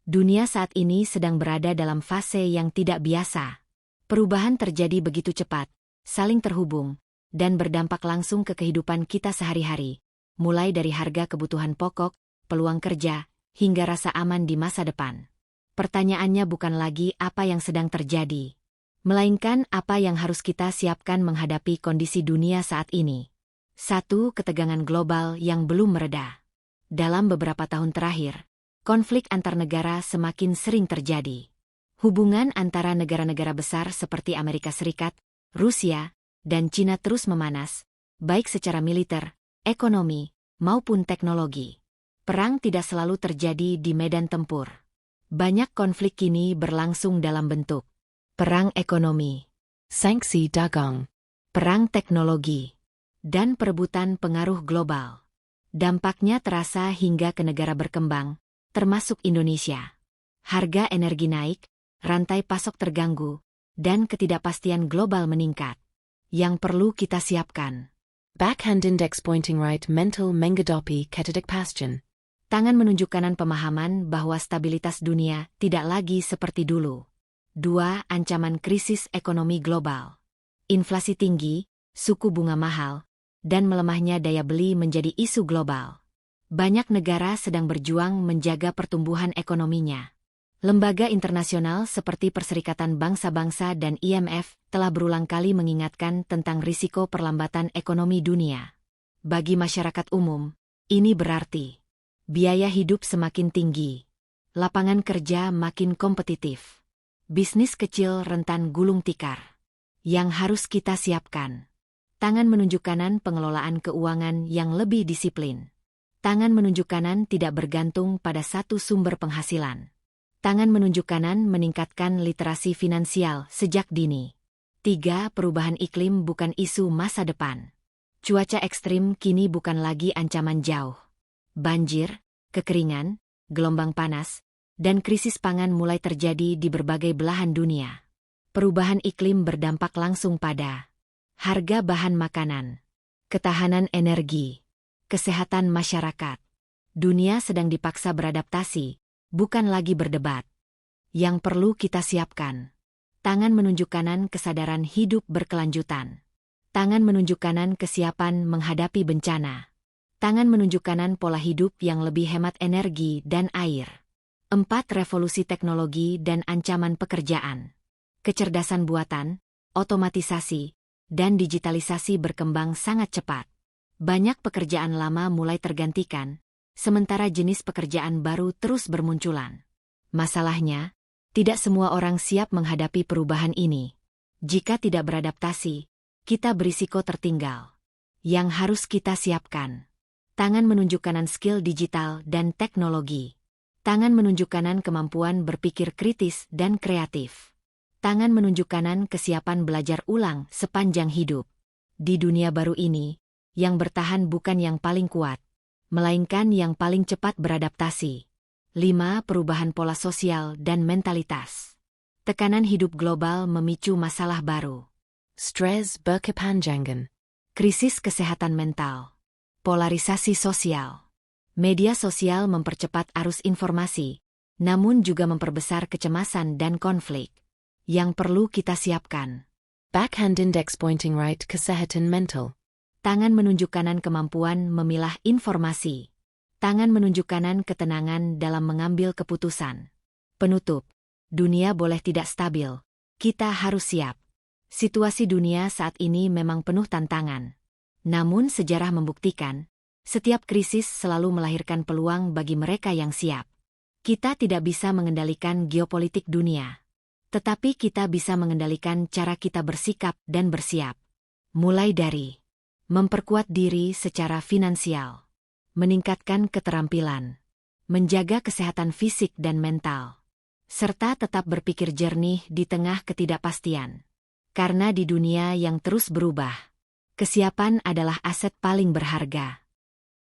Dunia saat ini sedang berada dalam fase yang tidak biasa. Perubahan terjadi begitu cepat, saling terhubung, dan berdampak langsung ke kehidupan kita sehari-hari, mulai dari harga kebutuhan pokok, peluang kerja, hingga rasa aman di masa depan. Pertanyaannya bukan lagi apa yang sedang terjadi, melainkan apa yang harus kita siapkan menghadapi kondisi dunia saat ini. 1. Ketegangan global yang belum mereda. Dalam beberapa tahun terakhir, konflik antar negara semakin sering terjadi. Hubungan antara negara-negara besar seperti Amerika Serikat, Rusia, dan Cina terus memanas, baik secara militer, ekonomi, maupun teknologi. Perang tidak selalu terjadi di medan tempur. Banyak konflik kini berlangsung dalam bentuk perang ekonomi, sanksi dagang, perang teknologi, dan perebutan pengaruh global. Dampaknya terasa hingga ke negara berkembang, termasuk Indonesia. Harga energi naik, rantai pasok terganggu, dan ketidakpastian global meningkat. Yang perlu kita siapkan. Backhand index pointing right mental menghadapi ketidakpastian. Tangan menunjuk kanan pemahaman bahwa stabilitas dunia tidak lagi seperti dulu. 2. Ancaman krisis ekonomi global. Inflasi tinggi, suku bunga mahal, dan melemahnya daya beli menjadi isu global. Banyak negara sedang berjuang menjaga pertumbuhan ekonominya. Lembaga internasional seperti Perserikatan Bangsa-Bangsa dan IMF telah berulang kali mengingatkan tentang risiko perlambatan ekonomi dunia. Bagi masyarakat umum, ini berarti biaya hidup semakin tinggi, lapangan kerja makin kompetitif, bisnis kecil rentan gulung tikar. Yang harus kita siapkan. Tangan menunjuk kanan pengelolaan keuangan yang lebih disiplin. Tangan menunjuk kanan tidak bergantung pada satu sumber penghasilan. Tangan menunjuk kanan meningkatkan literasi finansial sejak dini. 3. Perubahan iklim bukan isu masa depan. Cuaca ekstrim kini bukan lagi ancaman jauh. Banjir, kekeringan, gelombang panas, dan krisis pangan mulai terjadi di berbagai belahan dunia. Perubahan iklim berdampak langsung pada harga bahan makanan, ketahanan energi, kesehatan masyarakat. Dunia sedang dipaksa beradaptasi, bukan lagi berdebat. Yang perlu kita siapkan. Tangan menunjuk kanan kesadaran hidup berkelanjutan. Tangan menunjuk kanan kesiapan menghadapi bencana. Tangan menunjuk kanan pola hidup yang lebih hemat energi dan air. 4. Revolusi teknologi dan ancaman pekerjaan. Kecerdasan buatan, otomatisasi, dan digitalisasi berkembang sangat cepat. Banyak pekerjaan lama mulai tergantikan, sementara jenis pekerjaan baru terus bermunculan. Masalahnya, tidak semua orang siap menghadapi perubahan ini. Jika tidak beradaptasi, kita berisiko tertinggal. Yang harus kita siapkan. Tangan menunjuk kanan skill digital dan teknologi. Tangan menunjuk kanan kemampuan berpikir kritis dan kreatif. Tangan menunjuk kanan kesiapan belajar ulang sepanjang hidup. Di dunia baru ini, yang bertahan bukan yang paling kuat, melainkan yang paling cepat beradaptasi. 5. Perubahan pola sosial dan mentalitas. Tekanan hidup global memicu masalah baru. Stress berkepanjangan. Krisis kesehatan mental. Polarisasi sosial. Media sosial mempercepat arus informasi, namun juga memperbesar kecemasan dan konflik. Yang perlu kita siapkan. Backhand index pointing right kesehatan mental. Tangan menunjuk kanan kemampuan memilah informasi. Tangan menunjuk kanan ketenangan dalam mengambil keputusan. Penutup. Dunia boleh tidak stabil. Kita harus siap. Situasi dunia saat ini memang penuh tantangan. Namun sejarah membuktikan, setiap krisis selalu melahirkan peluang bagi mereka yang siap. Kita tidak bisa mengendalikan geopolitik dunia. Tetapi kita bisa mengendalikan cara kita bersikap dan bersiap. Mulai dari memperkuat diri secara finansial, meningkatkan keterampilan, menjaga kesehatan fisik dan mental, serta tetap berpikir jernih di tengah ketidakpastian. Karena di dunia yang terus berubah, kesiapan adalah aset paling berharga.